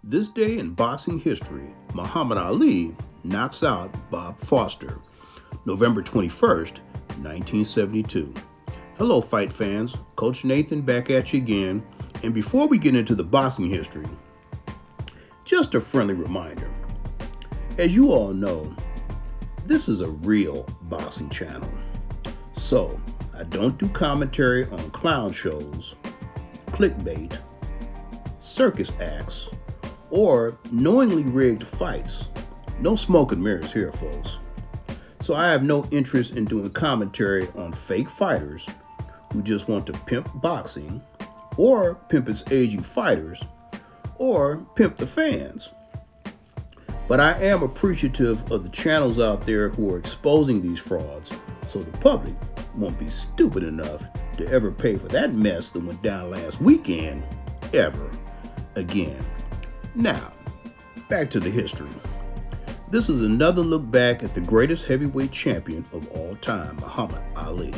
This day in boxing history, Muhammad Ali knocks out Bob Foster, November 21st, 1972. Hello, fight fans. Coach Nathan back at you again. And before we get into the boxing history, just a friendly reminder. As you all know, this is a real boxing channel. So, I don't do commentary on clown shows, clickbait, circus acts, or knowingly rigged fights. No smoke and mirrors here, folks. So I have no interest in doing commentary on fake fighters who just want to pimp boxing, or pimp its aging fighters, or pimp the fans. But I am appreciative of the channels out there who are exposing these frauds so the public won't be stupid enough to ever pay for that mess that went down last weekend ever again. Now, back to the history. This is another look back at the greatest heavyweight champion of all time, Muhammad Ali.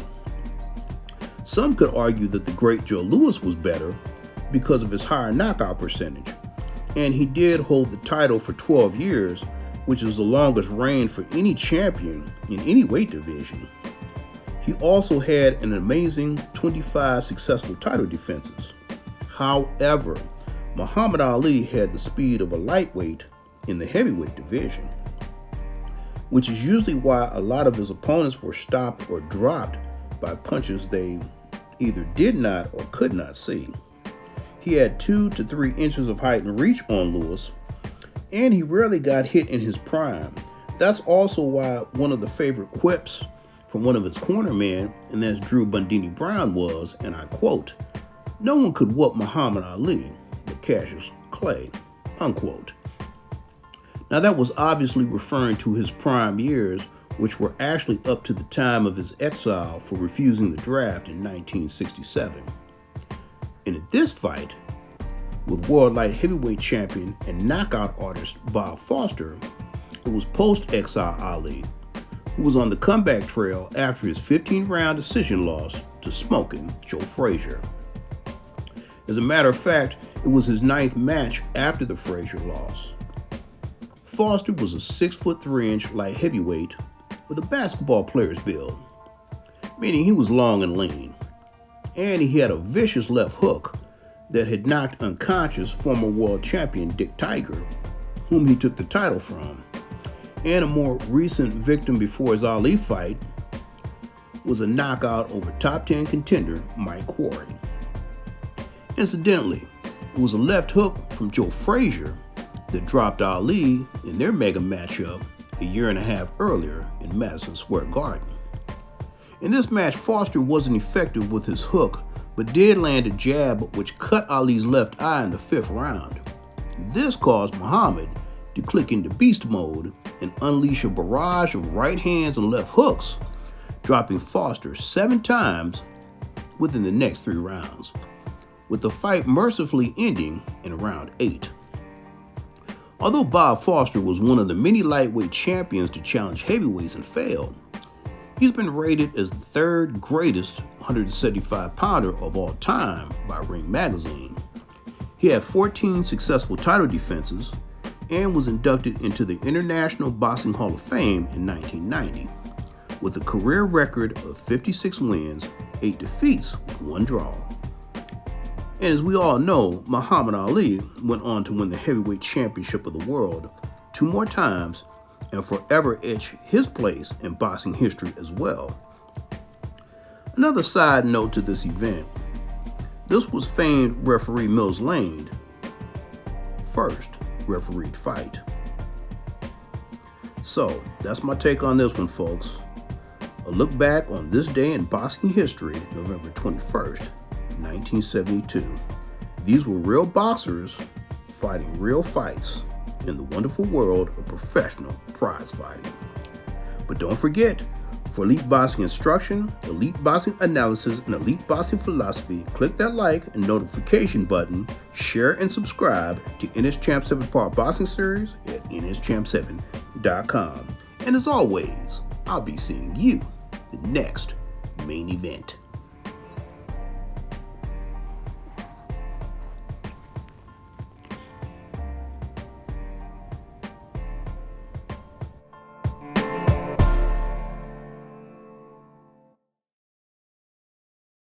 Some could argue that the great Joe Louis was better because of his higher knockout percentage, and he did hold the title for 12 years, which is the longest reign for any champion in any weight division. He also had an amazing 25 successful title defenses. However, Muhammad Ali had the speed of a lightweight in the heavyweight division, which is usually why a lot of his opponents were stopped or dropped by punches they either did not or could not see. He had 2 to 3 inches of height and reach on Louis, and he rarely got hit in his prime. That's also why one of the favorite quips from one of his cornermen, and that's Drew Bundini Brown, was, and I quote, "No one could whoop Muhammad Ali but Cassius Clay," unquote. Now that was obviously referring to his prime years, which were actually up to the time of his exile for refusing the draft in 1967. And in this fight, with world light heavyweight champion and knockout artist Bob Foster, it was post-exile Ali, who was on the comeback trail after his 15-round decision loss to smoking Joe Frazier. As a matter of fact, it was his 9th match after the Frazier loss. Foster was a 6'3" light heavyweight with a basketball player's build, meaning he was long and lean, and he had a vicious left hook that had knocked unconscious former world champion Dick Tiger, whom he took the title from, and a more recent victim before his Ali fight was a knockout over top 10 contender Mike Quarry. Incidentally, it was a left hook from Joe Frazier that dropped Ali in their mega matchup a year and a half earlier in Madison Square Garden. In this match, Foster wasn't effective with his hook, but did land a jab which cut Ali's left eye in the 5th round. This caused Muhammad to click into beast mode and unleash a barrage of right hands and left hooks, dropping Foster 7 times within the next 3 rounds, with the fight mercifully ending in round 8. Although Bob Foster was one of the many lightweight champions to challenge heavyweights and fail, he's been rated as the 3rd greatest 175-pounder of all time by Ring Magazine. He had 14 successful title defenses and was inducted into the International Boxing Hall of Fame in 1990, with a career record of 56 wins, 8 defeats, 1 draw. And as we all know, Muhammad Ali went on to win the heavyweight championship of the world 2 more times and forever etch his place in boxing history as well. Another side note to this event, this was famed referee Mills Lane first refereed fight. So that's my take on this one, folks. A look back on this day in boxing history, November 21st, 1972. These were real boxers fighting real fights in the wonderful world of professional prize fighting. But don't forget, for elite boxing instruction, elite boxing analysis, and elite boxing philosophy, click that like and notification button, share and subscribe to NS Champ 7 Part Boxing Series at nschamp7.com. And as always, I'll be seeing you the next main event.